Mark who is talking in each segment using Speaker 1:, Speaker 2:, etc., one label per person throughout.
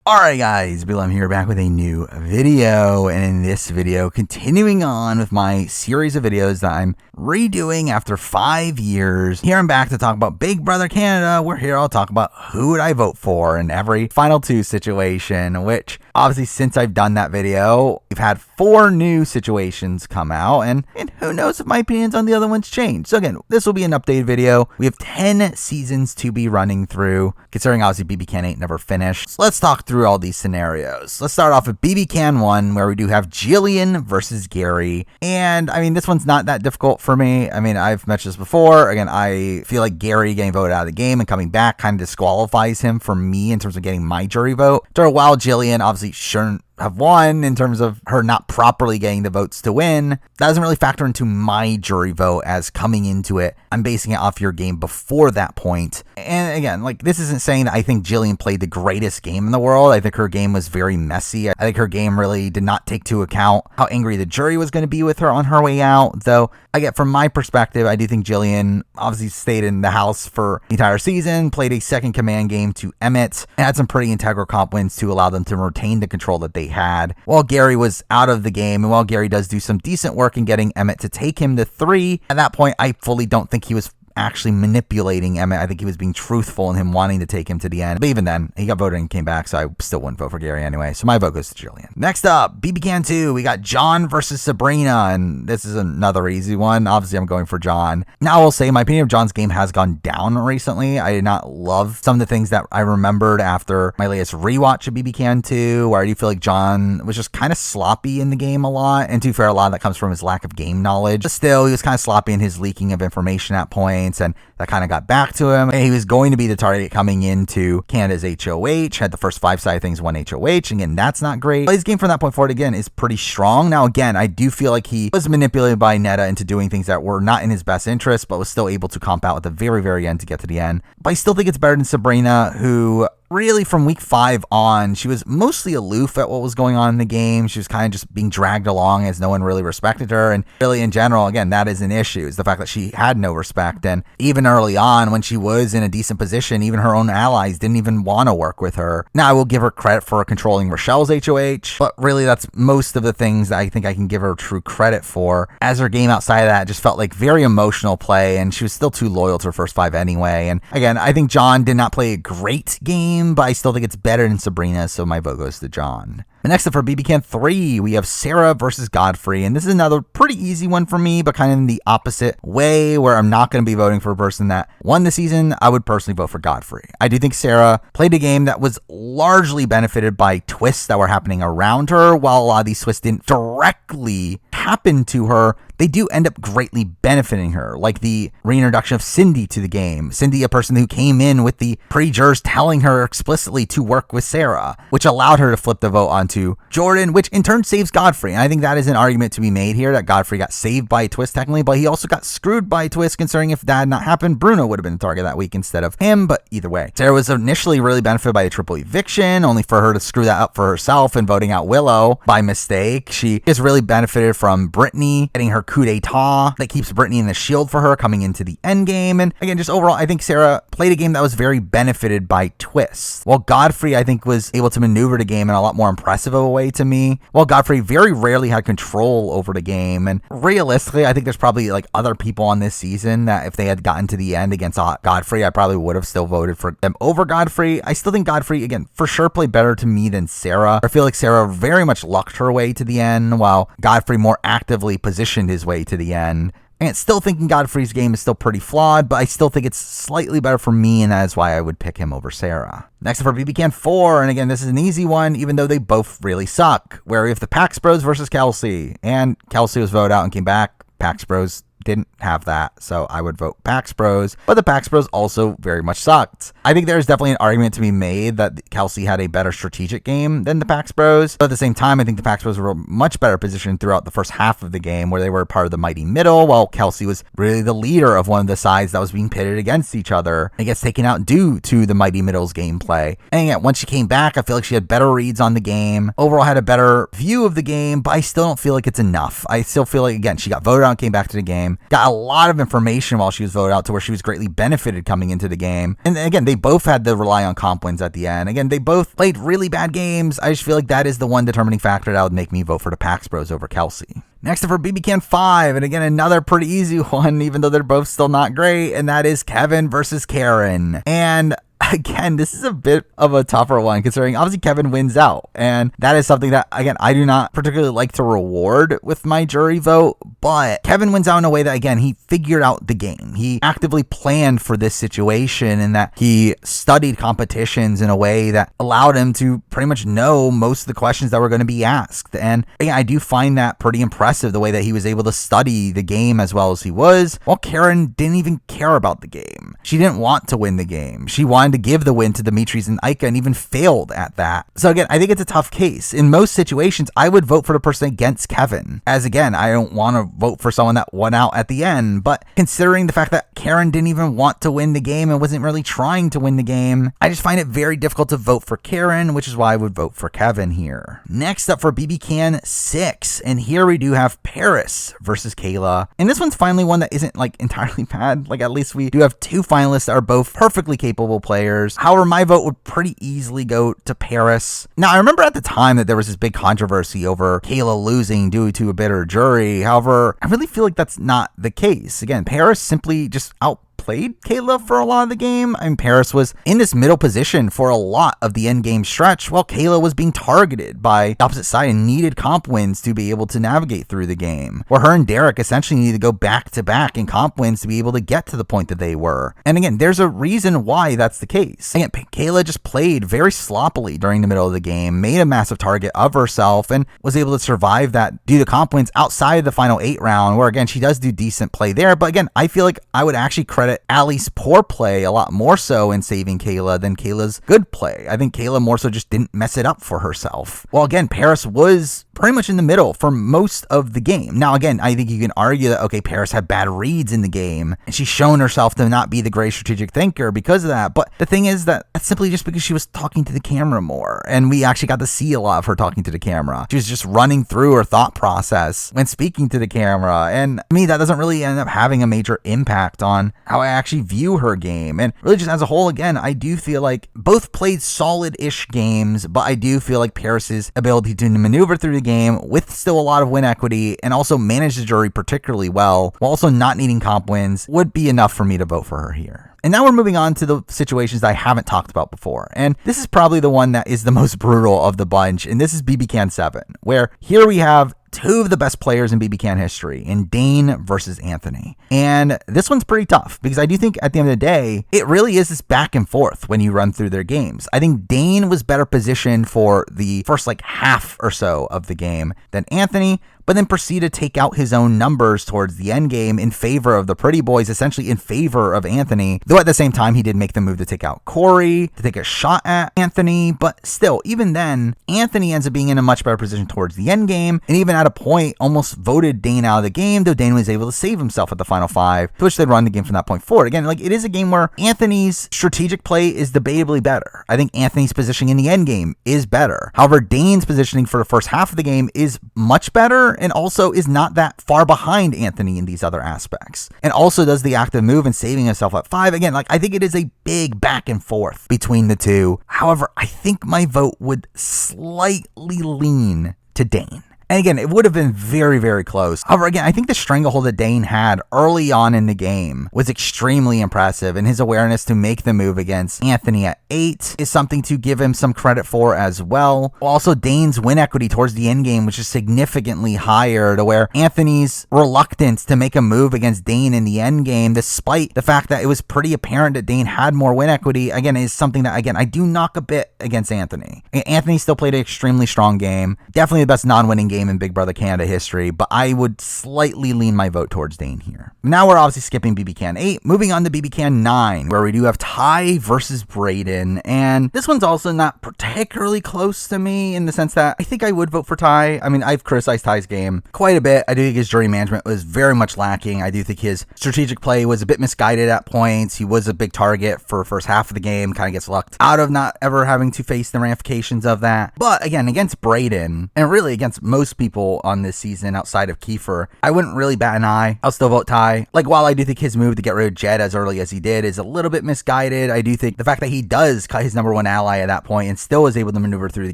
Speaker 1: Alright guys, Bill, I'm here back with a new video, and in this video, continuing on with my series of videos that I'm redoing after 5 years. Here I'm back to talk about Big Brother Canada. We're here, I'll talk about who would I vote for in every Final 2 situation, which obviously since I've done that video, we've had 4 new situations come out, and who knows if my opinions on the other ones change. So again, this will be an updated video. We have 10 seasons to be running through, considering obviously BB Can ain't never finished. So let's talk through all these scenarios. Let's start off with BB Can 1, where we do have Jillian versus Gary. And I mean, this one's not that difficult for me. I mean, I've mentioned this before. Again, I feel like Gary getting voted out of the game and coming back kind of disqualifies him for me in terms of getting my jury vote. While Jillian obviously shouldn't have won in terms of her not properly getting the votes to win, that doesn't really factor into my jury vote as coming into it. I'm basing it off your game before that point. And again, like, this isn't saying that I think Jillian played the greatest game in the world. I think her game was very messy. I think her game really did not take into account how angry the jury was going to be with her on her way out. Though, again, from my perspective, I do think Jillian obviously stayed in the house for the entire season, played a second command game to Emmett, and had some pretty integral comp wins to allow them to retain the control that they had while Gary was out of the game. And while Gary does do some decent work in getting Emmett to take him to 3, at that point, I fully don't think he was actually manipulating Emmett. I think he was being truthful in him wanting to take him to the end. But even then, he got voted and came back, so I still wouldn't vote for Gary anyway. So my vote goes to Jillian. Next up, BB Can 2, we got John versus Sabrina, and this is another easy one. Obviously, I'm going for John. Now, I will say my opinion of John's game has gone down recently. I did not love some of the things that I remembered after my latest rewatch of BB Can 2, where I do feel like John was just kind of sloppy in the game a lot. And to be fair, a lot of that comes from his lack of game knowledge. But still, he was kind of sloppy in his leaking of information at points, and that kind of got back to him. And he was going to be the target coming into Canada's HOH, had the first 5 side things, 1 HOH. Again, that's not great. But his game from that point forward, again, is pretty strong. Now, again, I do feel like he was manipulated by Netta into doing things that were not in his best interest, but was still able to comp out at the very, very end to get to the end. But I still think it's better than Sabrina, who really from week 5 on, she was mostly aloof at what was going on in the game. She was kind of just being dragged along as no one really respected her. And really in general, again, that is an issue, is the fact that she had no respect. And even early on, when she was in a decent position, even her own allies didn't even want to work with her. Now, I will give her credit for controlling Rochelle's HOH, but really that's most of the things that I think I can give her true credit for. As her game outside of that just felt like very emotional play, and she was still too loyal to her first 5 anyway. And again, I think John did not play a great game, but I still think it's better than Sabrina, so my vote goes to John. But next up for BB Can 3, we have Sarah versus Godfrey, and this is another pretty easy one for me, but kind of in the opposite way, where I'm not going to be voting for a person that won the season. I would personally vote for Godfrey. I do think Sarah played a game that was largely benefited by twists that were happening around her. While a lot of these twists didn't directly happen to her, they do end up greatly benefiting her, like the reintroduction of Cindy to the game. Cindy, a person who came in with the pre-jurors telling her explicitly to work with Sarah, which allowed her to flip the vote onto Jordan, which in turn saves Godfrey. And I think that is an argument to be made here, that Godfrey got saved by a twist technically, but he also got screwed by a twist, considering if that had not happened, Bruno would have been the target that week instead of him. But either way, Sarah was initially really benefited by a triple eviction, only for her to screw that up for herself and voting out Willow by mistake. She has really benefited from Brittany getting her coup d'etat that keeps Brittany in the shield for her coming into the end game. And again, just overall, I think Sarah played a game that was very benefited by twists, while Godfrey, I think, was able to maneuver the game in a lot more impressive of a way to me. While Godfrey very rarely had control over the game, and realistically, I think there's probably like other people on this season that if they had gotten to the end against Godfrey, I probably would have still voted for them over Godfrey. I still think Godfrey, again, for sure played better to me than Sarah. I feel like Sarah very much lucked her way to the end, while Godfrey more actively positioned his way to the end. And still thinking Godfrey's game is still pretty flawed, but I still think it's slightly better for me, and that is why I would pick him over Sarah. Next up for BB Can 4, and again, this is an easy one, even though they both really suck, where we have the Pax Bros versus Kelsey. And Kelsey was voted out and came back. Pax Bros didn't have that, so I would vote Pax Bros, but the Pax Bros also very much sucked. I think there's definitely an argument to be made that Kelsey had a better strategic game than the Pax Bros, but at the same time, I think the Pax Bros were much better positioned throughout the first half of the game, where they were part of the mighty middle, while Kelsey was really the leader of one of the sides that was being pitted against each other and gets taken out due to the mighty middle's gameplay. And yet, once she came back, I feel like she had better reads on the game, overall had a better view of the game, but I still don't feel like it's enough. I still feel like, again, she got voted out and came back to the game. game, got a lot of information while she was voted out to where she was greatly benefited coming into the game. And again, they both had to rely on comp wins at the end. Again, they both played really bad games. I just feel like that is the one determining factor that would make me vote for the Pax Bros over Kelsey. Next up for BB Can 5, and again, another pretty easy one, even though they're both still not great, and that is Kevin versus Karen. And again, this is a bit of a tougher one considering obviously Kevin wins out. And that is something that, again, I do not particularly like to reward with my jury vote. But Kevin wins out in a way that, again, he figured out the game. He actively planned for this situation and that he studied competitions in a way that allowed him to pretty much know most of the questions that were going to be asked. And again, I do find that pretty impressive, the way that he was able to study the game as well as he was, while Karen didn't even care about the game. She didn't want to win the game. She wanted to give the win to Dimitris and Ika and even failed at that. So again, I think it's a tough case. In most situations, I would vote for the person against Kevin, as again, I don't want to vote for someone that won out at the end. But considering the fact that Karen didn't even want to win the game and wasn't really trying to win the game, I just find it very difficult to vote for Karen, which is why I would vote for Kevin here. Next up for BB Can 6, and here we do have Paris versus Kayla. And this one's finally one that isn't like entirely bad. Like at least we do have two finalists that are both perfectly capable players. However, my vote would pretty easily go to Paris. Now, I remember at the time that there was this big controversy over Kayla losing due to a bitter jury. However, I really feel like that's not the case. Again, Paris simply just outplayed Kayla for a lot of the game. I mean, Paris was in this middle position for a lot of the end game stretch while Kayla was being targeted by the opposite side and needed comp wins to be able to navigate through the game, where her and Derek essentially needed to go back to back in comp wins to be able to get to the point that they were. And again, there's a reason why that's the case. Again, Kayla just played very sloppily during the middle of the game, made a massive target of herself, and was able to survive that due to comp wins outside of the final 8 round, where again, she does do decent play there. But again, I feel like I would actually credit Allie's poor play a lot more so in saving Kayla than Kayla's good play. I think Kayla more so just didn't mess it up for herself. Well, again, Paris was pretty much in the middle for most of the game. Now, again, I think you can argue that, okay, Paris had bad reads in the game, and she's shown herself to not be the great strategic thinker because of that. But the thing is that that's simply just because she was talking to the camera more, and we actually got to see a lot of her talking to the camera. She was just running through her thought process when speaking to the camera, and to me, that doesn't really end up having a major impact on how I actually view her game. And really just as a whole, again, I do feel like both played solid-ish games, but I do feel like Paris's ability to maneuver through the game with still a lot of win equity and also manage the jury particularly well, while also not needing comp wins, would be enough for me to vote for her here. And now we're moving on to the situations that I haven't talked about before. And this is probably the one that is the most brutal of the bunch, and this is BB Can 7, where here we have two of the best players in BB Can history in Dane versus Anthony. And this one's pretty tough because I do think at the end of the day, it really is this back and forth when you run through their games. I think Dane was better positioned for the first like half or so of the game than Anthony, but then proceeded to take out his own numbers towards the end game in favor of the Pretty Boys, essentially in favor of Anthony. Though at the same time, he did make the move to take out Corey, to take a shot at Anthony. But still, even then, Anthony ends up being in a much better position towards the end game, and even at a point almost voted Dane out of the game, though Dane was able to save himself at the final 5, to which they'd run the game from that point forward. Again, like it is a game where Anthony's strategic play is debatably better. I think Anthony's positioning in the end game is better. However, Dane's positioning for the first half of the game is much better, and also is not that far behind Anthony in these other aspects, and also does the active move and saving himself at 5. Again, like I think it is a big back and forth between the two. However, I think my vote would slightly lean to Dane. And again, it would have been very, very close. However, again, I think the stranglehold that Dane had early on in the game was extremely impressive, and his awareness to make the move against Anthony at 8 is something to give him some credit for as well. Also, Dane's win equity towards the end game, which is significantly higher, to where Anthony's reluctance to make a move against Dane in the end game, despite the fact that it was pretty apparent that Dane had more win equity, again, is something that, again, I do knock a bit against Anthony. Anthony still played an extremely strong game, definitely the best non-winning game in Big Brother Canada history, but I would slightly lean my vote towards Dane here. Now we're obviously skipping BB Can 8, moving on to BB Can 9, where we do have Ty versus Braden, and this one's also not particularly close to me in the sense that I think I would vote for Ty. I mean, I've criticized Ty's game quite a bit. I do think his jury management was very much lacking. I do think his strategic play was a bit misguided at points. He was a big target for the first half of the game, kind of gets lucked out of not ever having to face the ramifications of that. But again, against Braden, and really against most most people on this season outside of Kiefer, I wouldn't really bat an eye. I'll still vote Ty. Like, while I do think his move to get rid of Jed as early as he did is a little bit misguided, I do think the fact that he does cut his number one ally at that point and still is able to maneuver through the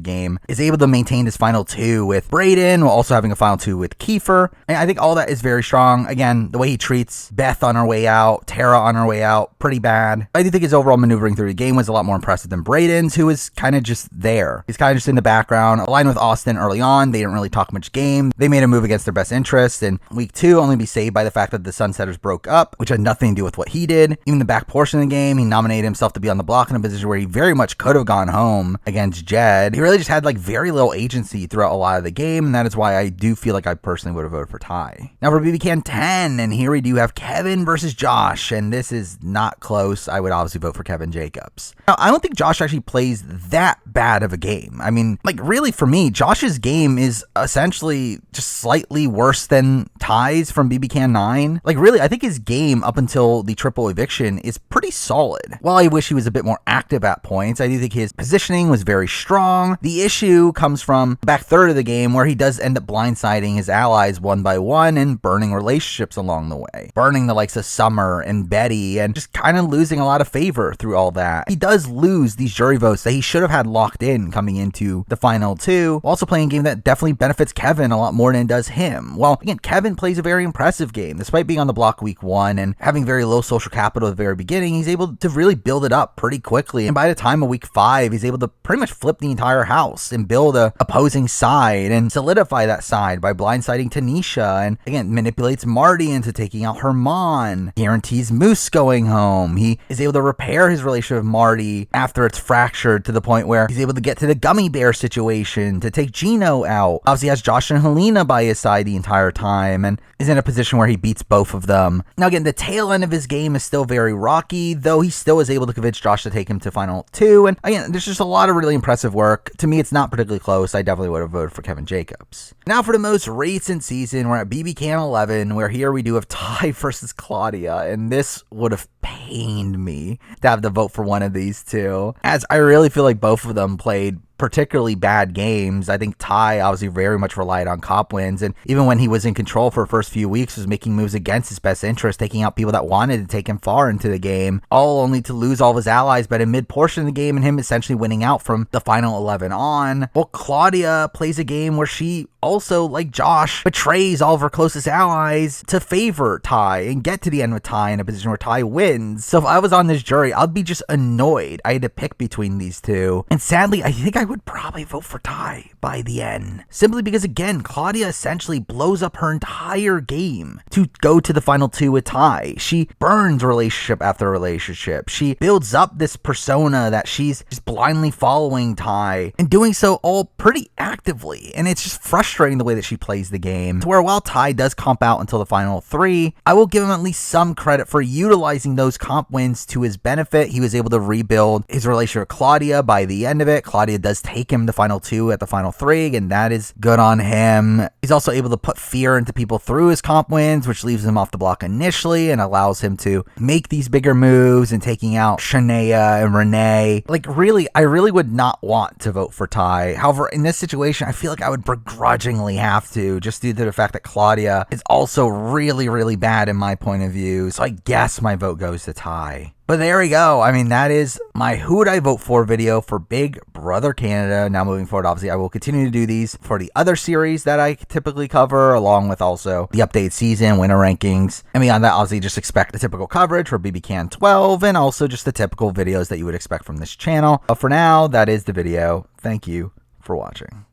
Speaker 1: game, is able to maintain his final two with Brayden while also having a final two with Kiefer. And I think all that is very strong. Again, the way he treats Beth on her way out, Tara on her way out, pretty bad. I do think his overall maneuvering through the game was a lot more impressive than Brayden's, who was kind of just there. He's kind of just in the background. Aligned with Austin early on, they didn't really talk much game. They made a move against their best interest, and week 2 only be saved by the fact that the Sunsetters broke up, which had nothing to do with what he did. Even the back portion of the game, he nominated himself to be on the block in a position where he very much could have gone home against Jed. He really just had like very little agency throughout a lot of the game, and that is why I do feel like I personally would have voted for Ty. Now for BB Can 10, and here we do have Kevin versus Josh, and this is not close. I would obviously vote for Kevin Jacobs. Now, I don't think Josh actually plays that bad of a game. I mean, like really for me, Josh's game is essentially just slightly worse than Ty's from BB Can 9. Like really, I think his game up until the triple eviction is pretty solid. While I wish he was a bit more active at points, I do think his positioning was very strong. The issue comes from the back third of the game where he does end up blindsiding his allies one by one and burning relationships along the way. Burning the likes of Summer and Betty and just kind of losing a lot of favor through all that. He does lose these jury votes that he should have had locked in coming into the final two, while also playing a game that definitely benefits Kevin a lot more than it does him. Well, again, Kevin plays a very impressive game. Despite being on the block week 1 and having very low social capital at the very beginning, he's able to really build it up pretty quickly. And by the time of week 5, he's able to pretty much flip the entire house and build a opposing side and solidify that side by blindsiding Tanisha, and again, manipulates Marty into taking out Herman, guarantees Moose going home. He is able to repair his relationship with Marty after it's fractured to the point where he's able to get to the gummy bear situation to take Gino out. Obviously has Josh and Helena by his side the entire time and is in a position where he beats both of them. Now again, the tail end of his game is still very rocky, though he still is able to convince Josh to take him to final 2. And again, there's just a lot of really impressive work. To me, it's not particularly close. I definitely would have voted for Kevin Jacobs. Now for the most recent season, we're at BB Can 11, where here we do have Ty versus Claudia, and this would have pained me to have to vote for one of these two, as I really feel like both of them played particularly bad games. I think Ty obviously very much relied on cop wins, and even when he was in control for the first few weeks was making moves against his best interest, taking out people that wanted to take him far into the game, all only to lose all of his allies by the mid portion of the game and him essentially winning out from the final 11 on. Well, Claudia plays a game where she also, like Josh, betrays all of her closest allies to favor Ty and get to the end with Ty in a position where Ty wins. So if I was on this jury, I'd be just annoyed I had to pick between these two, and sadly I think I would probably vote for Ty by the end, simply because again, Claudia essentially blows up her entire game to go to the final 2 with Ty. She burns relationship after relationship. She builds up this persona that she's just blindly following Ty and doing so all pretty actively, and it's just frustrating the way that she plays the game, to where while Ty does comp out until the final 3, I will give him at least some credit for utilizing those comp wins to his benefit. He was able to rebuild his relationship with Claudia by the end of it. Claudia does take him to final 2 at the final 3, and that is good on him. He's also able to put fear into people through his comp wins, which leaves him off the block initially and allows him to make these bigger moves and taking out Shania and Renee. Like really, I really would not want to vote for Ty. However, in this situation, I feel like I would begrudgingly have to, just due to the fact that Claudia is also really, really bad in my point of view. So I guess my vote goes to Ty. But there we go. I mean, that is my Who Would I Vote For video for Big Brother Canada. Now moving forward, obviously, I will continue to do these for the other series that I typically cover, along with also the updated season, winner rankings. And beyond that, obviously, just expect the typical coverage for BB Can 12 and also just the typical videos that you would expect from this channel. But for now, that is the video. Thank you for watching.